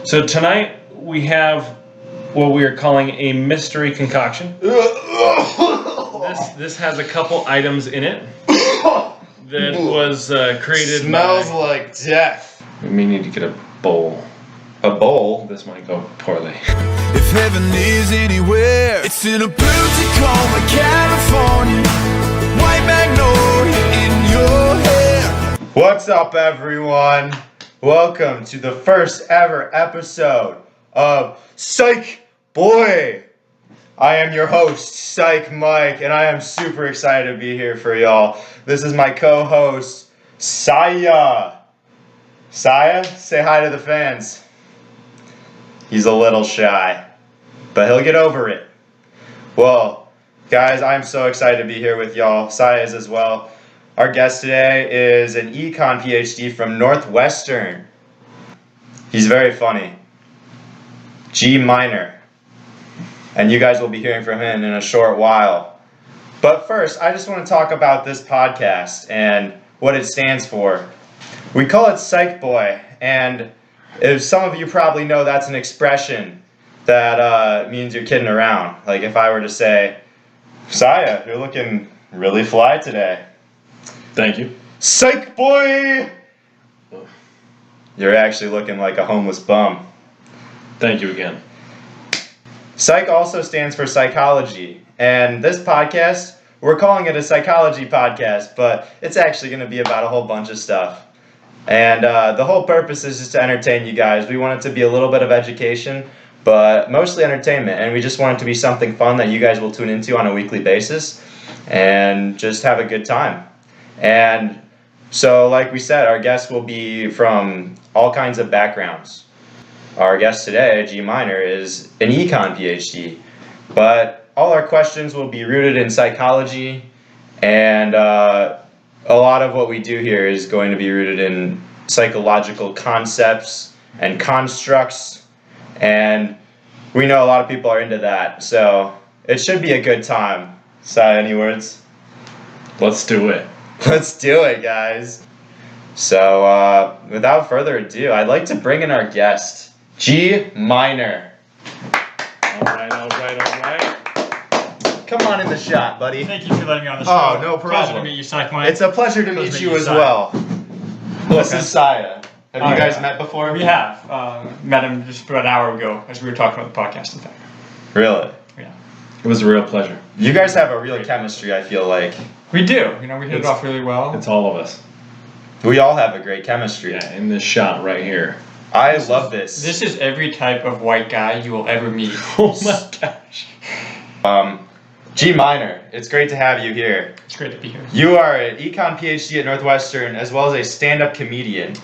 So tonight we have what we are calling a mystery concoction. This has a couple items in it that was created. Smells like death. We may need to get a bowl. A bowl? This might go poorly. If heaven is anywhere, it's in a blue Tacoma, California. White magnolia in your hair. What's up, everyone? Welcome to the first ever episode of PsychBoi. I am your host, Psych Mike, and I am super excited to be here for y'all. This is my co-host, Psya. Psya, say hi to the fans. He's a little shy, but he'll get over it. Well, guys, I'm so excited to be here with y'all. Psya is as well. Our guest today is an econ PhD from Northwestern. He's very funny. G minor. And you guys will be hearing from him in a short while. But first, I just want to talk about this podcast and what it stands for. We call it PsychBoi, and if some of you probably know, that's an expression that means you're kidding around. Like if I were to say, Psya, you're looking really fly today. Thank you. PsychBoi! You're actually looking like a homeless bum. Thank you again. Psych also stands for psychology, and this podcast, we're calling it a psychology podcast, but it's actually going to be about a whole bunch of stuff. And the whole purpose is just to entertain you guys. We want it to be a little bit of education, but mostly entertainment, and we just want it to be something fun that you guys will tune into on a weekly basis and just have a good time. And so, like we said, our guests will be from all kinds of backgrounds. Our guest today, G minor, is an econ PhD, but all our questions will be rooted in psychology, and a lot of what we do here is going to be rooted in psychological concepts and constructs, and we know a lot of people are into that, so it should be a good time. Sai, any words? Let's do it. Let's do it, guys. So, without further ado, I'd like to bring in our guest, G minor. All right. Come on in the shot, buddy. Thank you for letting me on the show. Oh, no Pleasure to problem. meet you, Psych Mike. It's a pleasure to meet you as well. This is Saya. Have you guys met before? We have. Met him just about an hour ago as we were talking about the podcast, in fact. Really? Yeah. It was a real pleasure. You guys have a real chemistry, I feel like. We do. We hit it off really well. It's all of us. We all have a great chemistry. Yeah, in this shot right here. I love this. This is every type of white guy you will ever meet. Oh my gosh. G minor, it's great to have you here. It's great to be here. You are an econ PhD at Northwestern as well as a stand-up comedian.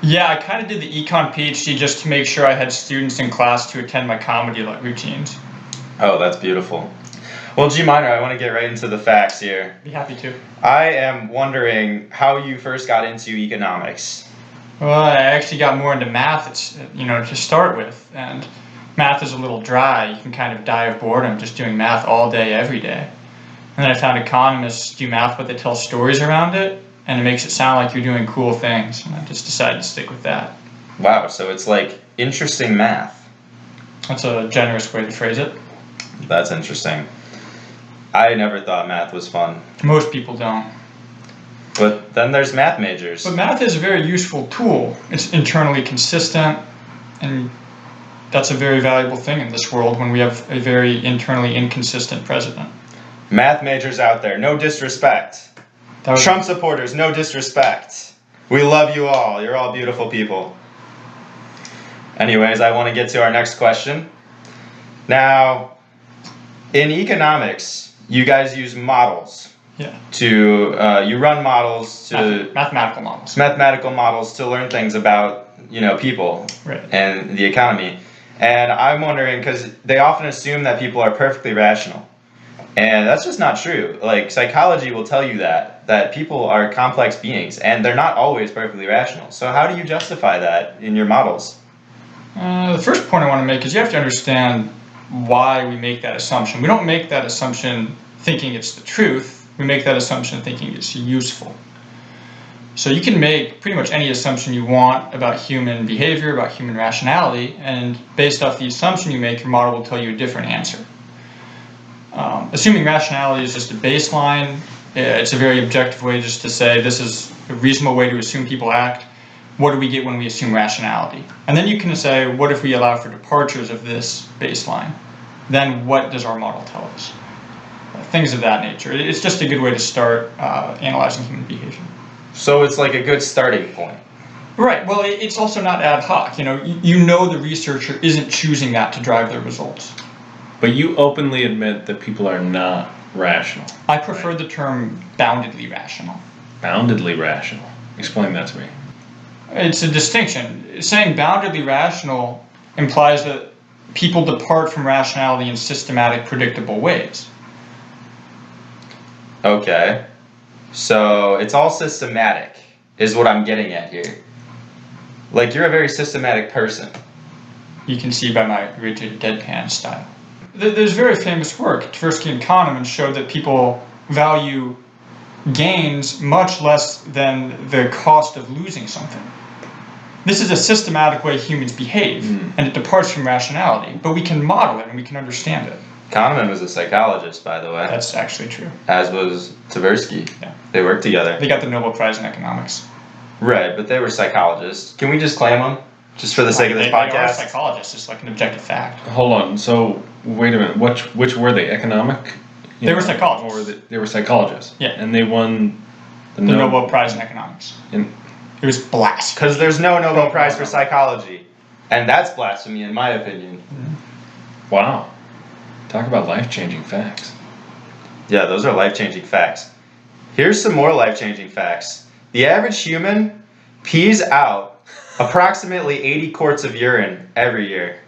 Yeah, I kind of did the econ PhD just to make sure I had students in class to attend my comedy routines. Oh, that's beautiful. Well, G minor, I want to get right into the facts here. Be happy to. I am wondering how you first got into economics. Well, I actually got more into math, to start with, and math is a little dry. You can kind of die of boredom just doing math all day, every day. And then I found economists do math, but they tell stories around it, and it makes it sound like you're doing cool things, and I just decided to stick with that. Wow, so it's like interesting math. That's a generous way to phrase it. That's interesting. I never thought math was fun. Most people don't. But then there's math majors. But math is a very useful tool. It's internally consistent, and that's a very valuable thing in this world when we have a very internally inconsistent president. Math majors out there, no disrespect. Trump supporters, no disrespect. We love you all. You're all beautiful people. Anyways, I want to get to our next question. Now, in economics, you guys use models. Yeah. You run models to mathematical models to learn things about people and the economy. And I'm wondering because they often assume that people are perfectly rational, and that's just not true. Like psychology will tell you that people are complex beings and they're not always perfectly rational. So how do you justify that in your models? The first point I want to make is you have to understand why we make that assumption. We don't make that assumption thinking it's the truth. We make that assumption thinking it's useful. So you can make pretty much any assumption you want about human behavior, about human rationality, and based off the assumption you make, your model will tell you a different answer. Assuming rationality is just a baseline, it's a very objective way just to say this is a reasonable way to assume people act. What do we get when we assume rationality? And then you can say, what if we allow for departures of this baseline? Then what does our model tell us? Things of that nature. It's just a good way to start analyzing human behavior. So it's like a good starting point. Right. Well, it's also not ad hoc. You know the researcher isn't choosing that to drive their results. But you openly admit that people are not rational. I prefer the term boundedly rational. Boundedly rational. Explain that to me. It's a distinction. Saying boundedly rational implies that people depart from rationality in systematic, predictable ways. Okay. So it's all systematic, is what I'm getting at here. Like, you're a very systematic person. You can see by my rigid deadpan style. There's very famous work. Tversky and Kahneman showed that people value gains much less than the cost of losing something. This is a systematic way humans behave, and it departs from rationality, but we can model it and we can understand it. Kahneman was a psychologist, by the way. That's actually true. As was Tversky. Yeah. They worked together. They got the Nobel Prize in economics. Right, but they were psychologists. Can we just claim them? Just for the sake of this They are podcast? psychologists. It's like an objective fact. Hold on. So wait a minute. Which were they? Economic? They were psychologists. Or they were psychologists. Yeah. And they won The Nobel Prize in economics. It was blasphemy. Because there's no Nobel Prize for psychology. And that's blasphemy, in my opinion. Wow. Talk about life-changing facts. Yeah, those are life-changing facts. Here's some more life-changing facts. The average human pees out approximately 80 quarts of urine every year.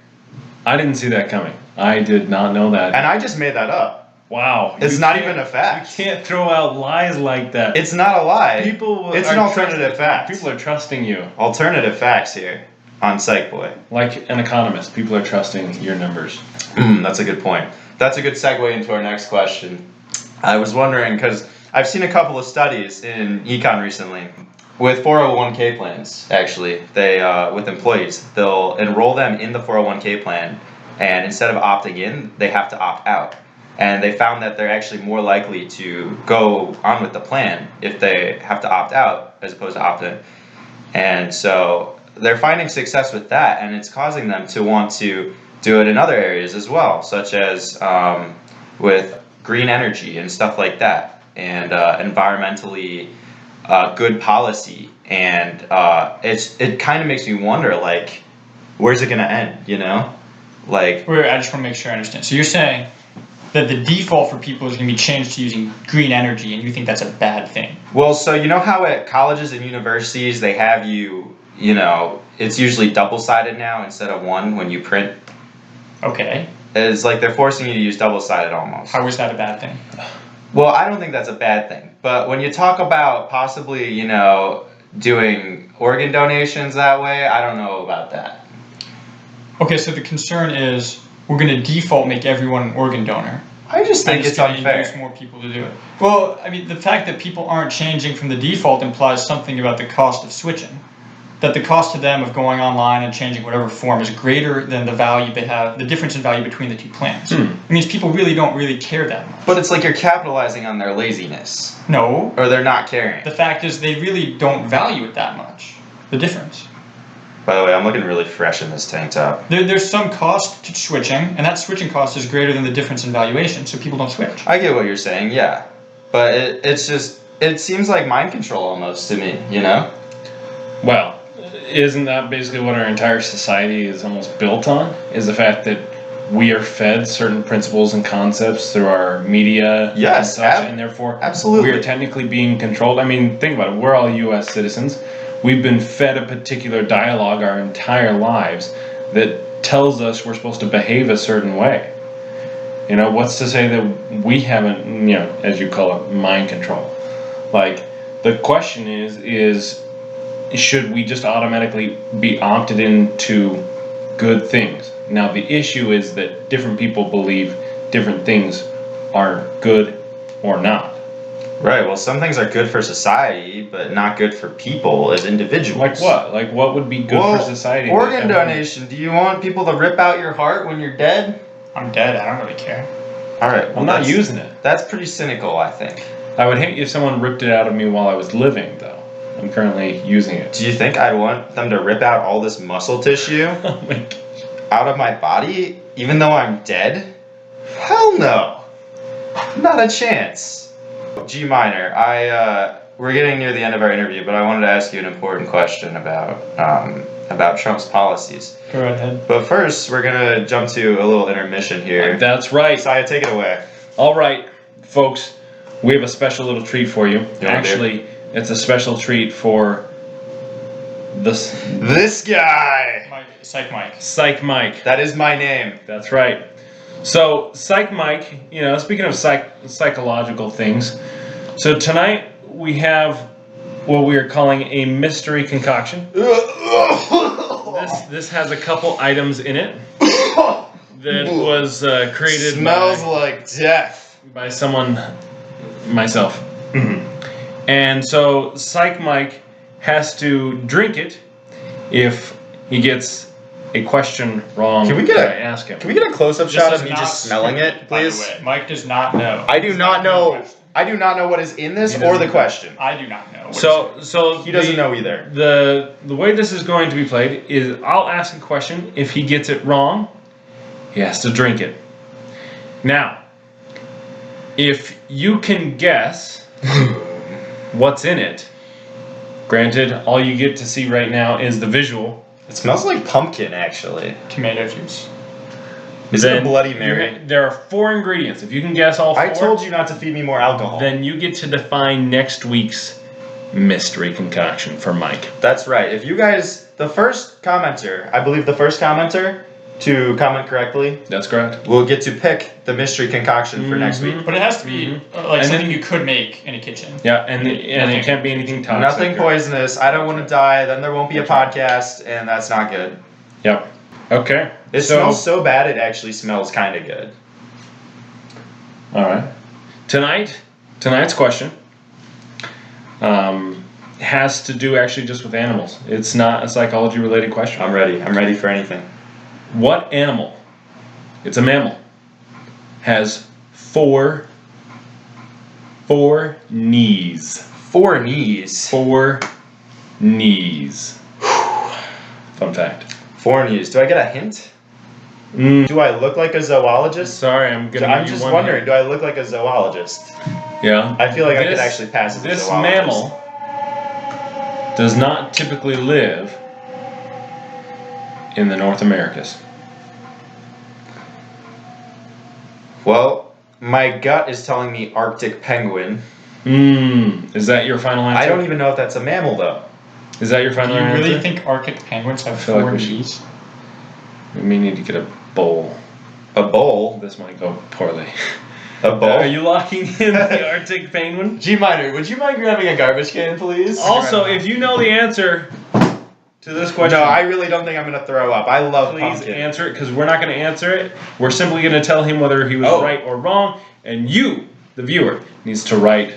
I didn't see that coming. I did not know that. And I just made that up. Wow. It's not even a fact. You can't throw out lies like that. It's not a lie. It's an are alternative fact. People are trusting you. Alternative facts here on PsychBoi. Like an economist, people are trusting your numbers. That's a good point. That's a good segue into our next question. I was wondering, because I've seen a couple of studies in econ recently with 401k plans, actually. They, with employees, they'll enroll them in the 401k plan, and instead of opting in, they have to opt out. And they found that they're actually more likely to go on with the plan if they have to opt out as opposed to opt in. And so they're finding success with that, and it's causing them to want to do it in other areas as well, such as with green energy and stuff like that, and environmentally good policy. And it kind of makes me wonder, like, where's it going to end, you know? Like, Wait, I just want to make sure I understand. So you're saying that the default for people is going to be changed to using green energy, and you think that's a bad thing? well, so you know how at colleges and universities they have you know, it's usually double-sided now instead of one when you print. Okay. It's like they're forcing you to use double-sided almost. How is that a bad thing? Well, I don't think that's a bad thing. But when you talk about possibly, you know, doing organ donations that way, I don't know about that. Okay, so the concern is we're going to default make everyone an organ donor. I just think it's going to unfair. induce more people to do it. Well, I mean, the fact that people aren't changing from the default implies something about the cost of switching. That the cost to them of going online and changing whatever form is greater than the value they have, the difference in value between the two plans. It means people really don't really care that much. But it's like you're capitalizing on their laziness. No. Or they're not caring. The fact is they really don't value it that much. The difference. By the way, I'm looking really fresh in this tank top. There's some cost to switching, and that switching cost is greater than the difference in valuation, so people don't switch. I get what you're saying, yeah. But it's just, it seems like mind control almost to me, you know? Well, isn't that basically what our entire society is almost built on? Is the fact that we are fed certain principles and concepts through our media Yes, and such, and therefore absolutely. we're technically being controlled. I mean, think about it. We're all U.S. citizens. We've been fed a particular dialogue our entire lives that tells us we're supposed to behave a certain way. You know, what's to say that we haven't, you know, as you call it, mind control? Like, the question is should we just automatically be opted into good things? Now, the issue is that different people believe different things are good or not. Right. Well, some things are good for society, but not good for people as individuals. Like what? Like what would be good Well, for society? Organ donation. Do you want people to rip out your heart when you're dead? I'm dead. I don't really care. All right. Well, I'm not that's- using it. That's pretty cynical, I think. I would hate if someone ripped it out of me while I was living, though. I'm currently using it. Do you think I'd want them to rip out all this muscle tissue Oh my gosh. out of my body, even though I'm dead? Hell no. Not a chance. G minor. We're getting near the end of our interview, but I wanted to ask you an important question about Trump's policies. Go ahead. But first, we're gonna jump to a little intermission here. That's right. Psya, take it away. All right, folks. We have a special little treat for you. Yeah, Actually, it's a special treat for This guy. Psych Mike. Psych Mike. That is my name. That's right. So, Psych Mike, speaking of psychological things, so tonight we have what we are calling a mystery concoction. This has a couple items in it that was created Smells like death. by someone, myself. And so, Psych Mike has to drink it if he gets a question wrong. Can we get that a- I ask him? Can we get a close-up This shot is of me not just smelling it, scripted, by the please? way. Mike does not know. I do Does not know. question. I do not know what is in this He or doesn't the know. question. I do not know. So He doesn't know either. The way this is going to be played is I'll ask a question. If he gets it wrong, he has to drink it. Now, if you can guess what's in it, granted, all you get to see right now is the visual. It smells like pumpkin, actually. Tomato juice. Is it a then Bloody Mary? There are 4 ingredients. If you can guess all 4, I told you not to feed me more alcohol. then you get to define next week's mystery concoction for Mike. That's right. If you guys, the first commenter, I believe the first commenter to comment correctly, That's correct. will get to pick the mystery concoction for next week. But it has to be like And something then- you could make in a kitchen. Yeah, and it can't be anything toxic. Nothing poisonous. I don't want to die. Then there won't be a podcast, and that's not good. Yep. Okay. It smells so bad, it actually smells kind of good. All right. Tonight's question has to do actually just with animals. It's not a psychology related question. I'm ready. I'm ready for anything. What animal? It's a mammal. Has four knees. 4 knees. 4 knees. Fun fact. 4 knees. Do I get a hint? Do I look like a zoologist? Sorry, I'm gonna. I'm give you just one wondering, hint. do I look like a zoologist? Yeah. I feel like I could This- actually pass as a This zoologist. mammal does not typically live in the North Americas. Well, my gut is telling me Arctic penguin. Is that your final answer? I don't even know if that's a mammal, though. Is that your Do final you answer? really think Arctic penguins have feel like 4 we should- knees? We may need to get a bowl. A bowl? This might go poorly. A bowl? Are you locking in the Arctic penguin? G minor, would you mind grabbing a garbage can, please? Also, if you know the answer to this question, No, I really don't think I'm going to throw up. I love please pumpkin. answer it, because we're not going to answer it. We're simply going to tell him whether he was Oh. right or wrong, and you, the viewer, needs to write.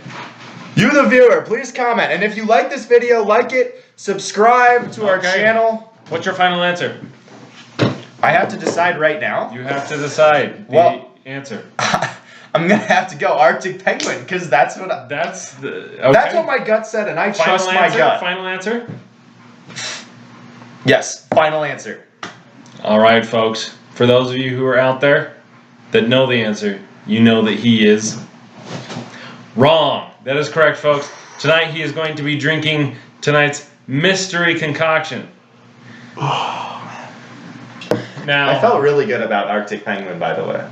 You, the viewer, please comment. And if you like this video, like it, subscribe to our Okay. channel. What's your final answer? I have to decide right now. You have to decide the Well- answer. I'm going to have to go Arctic penguin because that's what That's the okay. that's what my gut said, and I final trust answer. my gut. Final answer. Yes, final answer. All right, folks. For those of you who are out there that know the answer, you know that he is wrong. That is correct, folks. Tonight he is going to be drinking tonight's mystery concoction. Now, I felt really good about Arctic penguin, by the way.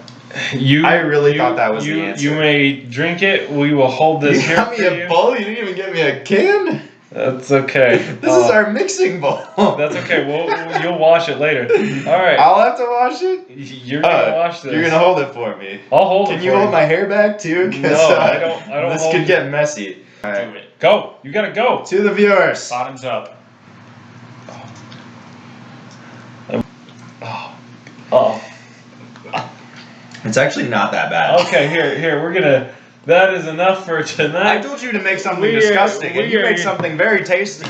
I really thought that was the answer. You may drink it. We will hold this You here got me for a you. bowl. You didn't even get me a can. That's okay. This is our mixing bowl. That's okay. You'll wash it later. All right. I'll have to wash it. You're gonna wash this. You're gonna hold it for me. I'll hold it. Can you for hold my hair back too? 'Cause, No, I don't This hold could it. get messy. All right. Do it. Go. You gotta go. To the viewers. Bottoms up. Oh. It's actually not that bad. Okay. Here. We're gonna That is enough for tonight. I told you to make something We are- disgusting, and we you are- made something very tasty.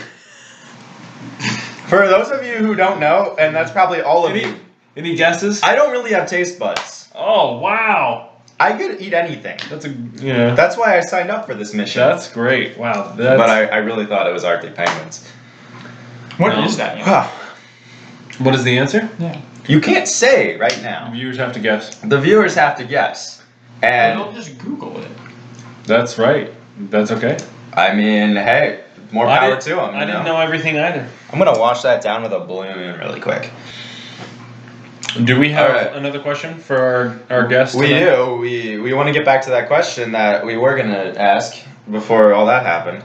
For those of you who don't know, and that's probably all of you, Any guesses? I don't really have taste buds. Oh wow, I could eat anything. yeah. That's why I signed up for this mission. That's great. Wow. That's, But I really thought it was Arctic penguins. What No. is that? What is the answer? Yeah. You can't say right now. Viewers have to guess. The viewers have to guess. And They'll just Google it. That's right. That's okay. I mean, hey, more power to them. I didn't know everything either. I'm gonna wash that down with a balloon really quick. Do we have All right. another question for our guest? We tonight? do. We want to get back to that question that we were gonna ask before all that happened,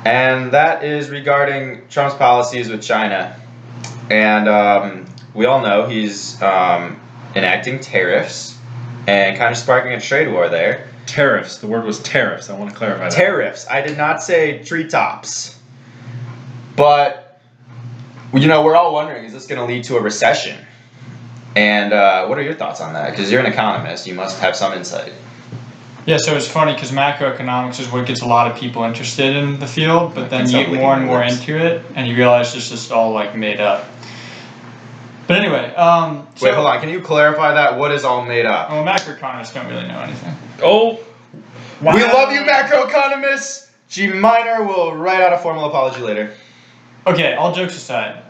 and that is regarding Trump's policies with China. And we all know he's enacting tariffs and kind of sparking a trade war there. Tariffs. The word was tariffs. I want to clarify that. Tariffs. I did not say treetops. But, you know, we're all wondering, is this going to lead to a recession? And what are your thoughts on that? Because you're an economist, you must have some insight. Yeah, so it's funny because macroeconomics is what gets a lot of people interested in the field, but then you get more and more into it, and you realize it's just all like made up. But anyway, Wait, hold on. Can you clarify that? What is all made up? Well, macroeconomists don't really know anything. Oh. Wow. We love you, macroeconomists! G Minor will write out a formal apology later. Okay, all jokes aside.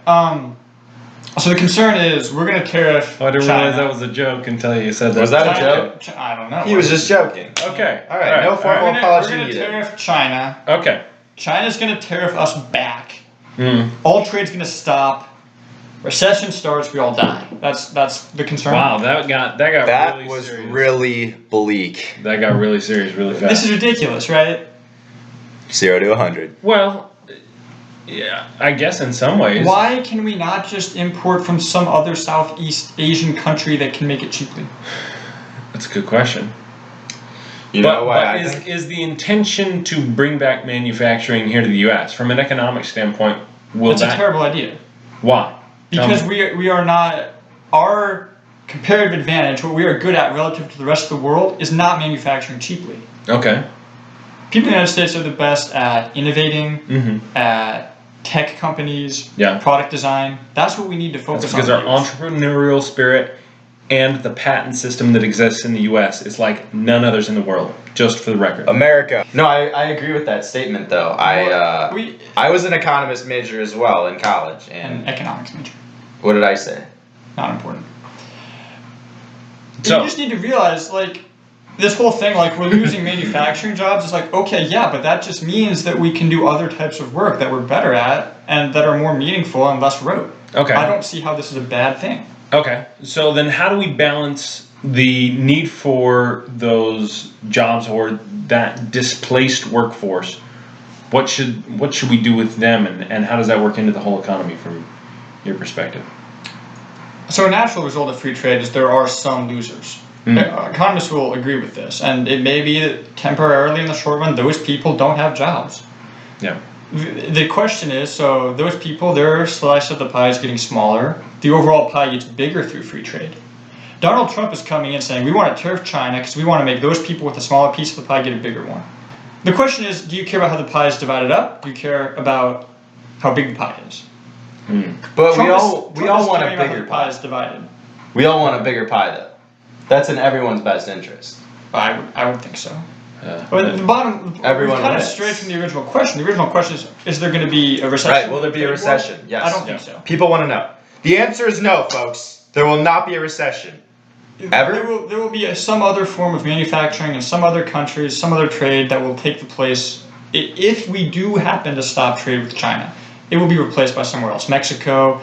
So the concern is we're going to tariff Oh, I didn't China. realize that was a joke until you said that. Was that a China- joke? I don't know. He was just joking. Okay. All right, no formal We're apology going to needed. tariff China. Okay. China's going to tariff us back. Mm. All trade's going to stop. Recession starts, we all die. That's the concern. Wow, that got That really was serious. really bleak. That got really serious really fast. This is ridiculous, right? 0 to 100. Well, yeah, I guess in some ways. Why can we not just import from some other Southeast Asian country that can make it cheaply? That's a good question. You know why Is the intention to bring back manufacturing here to the U.S. from an economic standpoint? It's a terrible idea. Why? Because we are not, our comparative advantage, what we are good at relative to the rest of the world, is not manufacturing cheaply. Okay. People in the United States are the best at innovating, Mm-hmm. at tech companies, Yeah. product design. That's what we need to focus That's on. because our entrepreneurial spirit and the patent system that exists in the U.S. is like none others in the world. Just for the record. America. No, I agree with that statement though. I was an economist major as well in college, An and economics major. what did I say? Not important. So- You just need to realize, like, this whole thing, like, we're losing manufacturing jobs. It's like, okay, yeah, but that just means that we can do other types of work that we're better at and that are more meaningful and less rote. Okay. I don't see how this is a bad thing. Okay. So then how do we balance the need for those jobs or that displaced workforce? What should we do with them, and how does that work into the whole economy from your perspective? So a natural result of free trade is there are some losers. Economists will agree with this, and it may be that temporarily in the short run, those people don't have jobs. Yeah. The question is, so those people, their slice of the pie is getting smaller. The overall pie gets bigger through free trade. Donald Trump is coming in saying, we want to tariff China because we want to make those people with a smaller piece of the pie get a bigger one. The question is, do you care about how the pie is divided up? Do you care about how big the pie is? But Trump we is all want a caring about how bigger the pie pie. is divided. We all want a bigger pie though. That's in everyone's best interest. I would think so. But the bottom, Everyone we kind of wins. strayed from the original question. The original question is there going to be a recession? Right, will there be a Trade war? recession? Yes. I don't think so. People want to know. The answer is no, folks. There will not be a recession. Ever? There will be some other form of manufacturing in some other countries, some other trade that will take the place. If we do happen to stop trade with China, it will be replaced by somewhere else. Mexico,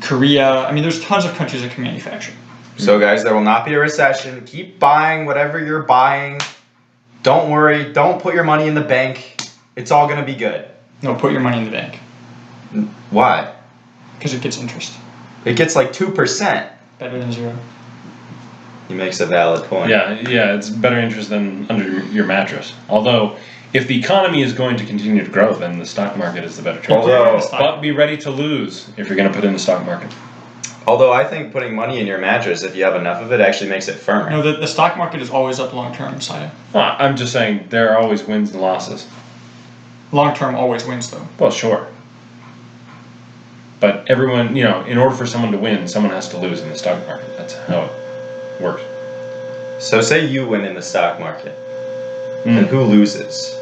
Korea. I mean, there's tons of countries that can manufacture. So guys, there will not be a recession. Keep buying whatever you're buying. Don't worry. Don't put your money in the bank. It's all going to be good. No, put your money in the bank Why? because it gets interest. It gets like 2%. Better than zero. He makes a valid point. Yeah, it's better interest than under your mattress. Although, if the economy is going to continue to grow, then the stock market is the better choice. Although- But be ready to lose if you're going to put in the stock market. Although I think putting money in your mattress, if you have enough of it, actually makes it firmer. No, the stock market is always up long term, Psya. Well, I'm just saying there are always wins and losses. Long term always wins, though. Well, sure. But everyone, in order for someone to win, someone has to lose in the stock market. That's how it works. So say you win in the stock market, and who loses?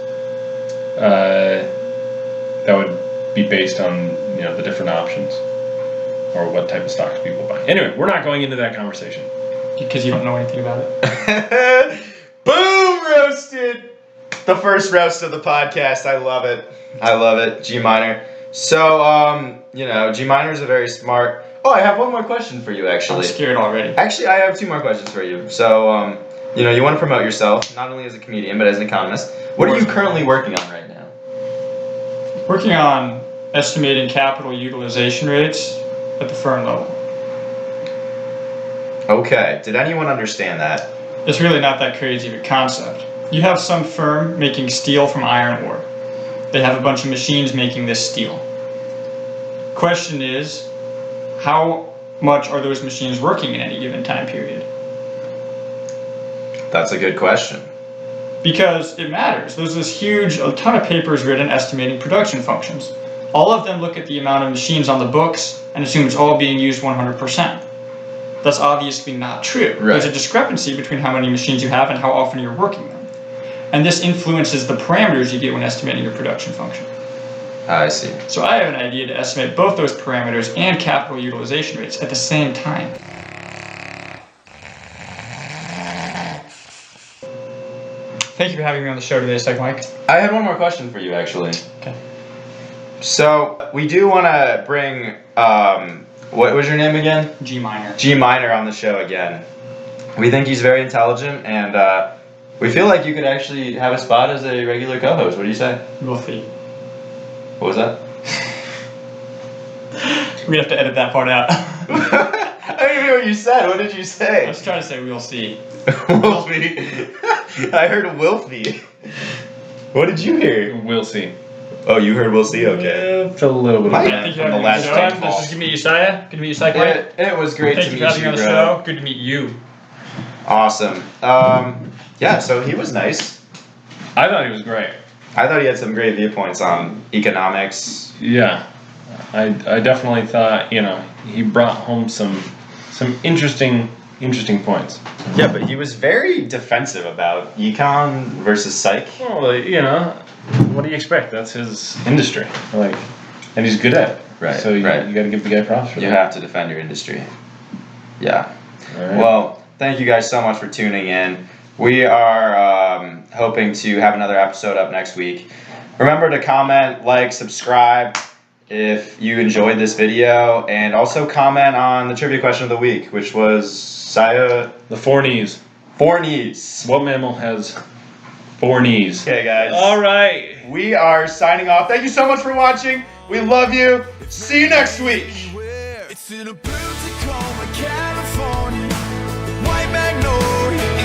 That would be based on, the different options or what type of stocks people buy. Anyway, we're not going into that conversation. Because you don't know anything about it. Boom! Roasted! The first roast of the podcast. I love it. I love it. G minor. So, G minor is a very smart... Oh, I have one more question for you, actually. I'm scared already. Actually, I have two more questions for you. So, you want to promote yourself, not only as a comedian, but as an economist. What are you currently working on right now? Working on estimating capital utilization rates at the firm level. Okay. Did anyone understand that? It's really not that crazy of a concept. You have some firm making steel from iron ore. They have a bunch of machines making this steel. Question is, how much are those machines working in any given time period? That's a good question. Because it matters. There's a ton of papers written estimating production functions. All of them look at the amount of machines on the books and assume it's all being used 100%. That's obviously not true. Right. There's a discrepancy between how many machines you have and how often you're working them. And this influences the parameters you get when estimating your production function. I see. So I have an idea to estimate both those parameters and capital utilization rates at the same time. Thank you for having me on the show today, PsychBoi. I had one more question for you, actually. Okay. So, we do want to bring, what was your name again? G minor. G minor on the show again. We think he's very intelligent, and we feel like you could actually have a spot as a regular co-host. What do you say? We'll see. What was that? We have to edit that part out. I don't even know what you said. What did you I say? was trying to say we'll see. Wolfie. I heard Wilfie. What did you hear? We'll see. Oh, you heard we'll see? Okay. It's a little bit Mike? of Thank you From for the having me on last the show. phone call. This is good to meet you, Psya. Good to meet you, PsychBoi. It was great Thank to you meet for having me you, on the bro. show. Good to meet you. Awesome. Yeah, so he was nice. I thought he was great. I thought he had some great viewpoints on economics. Yeah. I definitely thought, he brought home some interesting points. Yeah, but he was very defensive about econ versus psych. Well, what do you expect? That's his industry. And he's good at it. Right, So you right. got to give the guy props for You that. have to defend your industry. Yeah. All right. Well, thank you guys so much for tuning in. We are hoping to have another episode up next week. Remember to comment, like, subscribe if you enjoyed this video, and also comment on the trivia question of the week, which was Psya The 4 knees. 4 knees. What mammal has 4 knees? Okay, guys. All right. We are signing off. Thank you so much for watching. We love you. See you next week. It's in a blue Tacoma, California, white magnolia.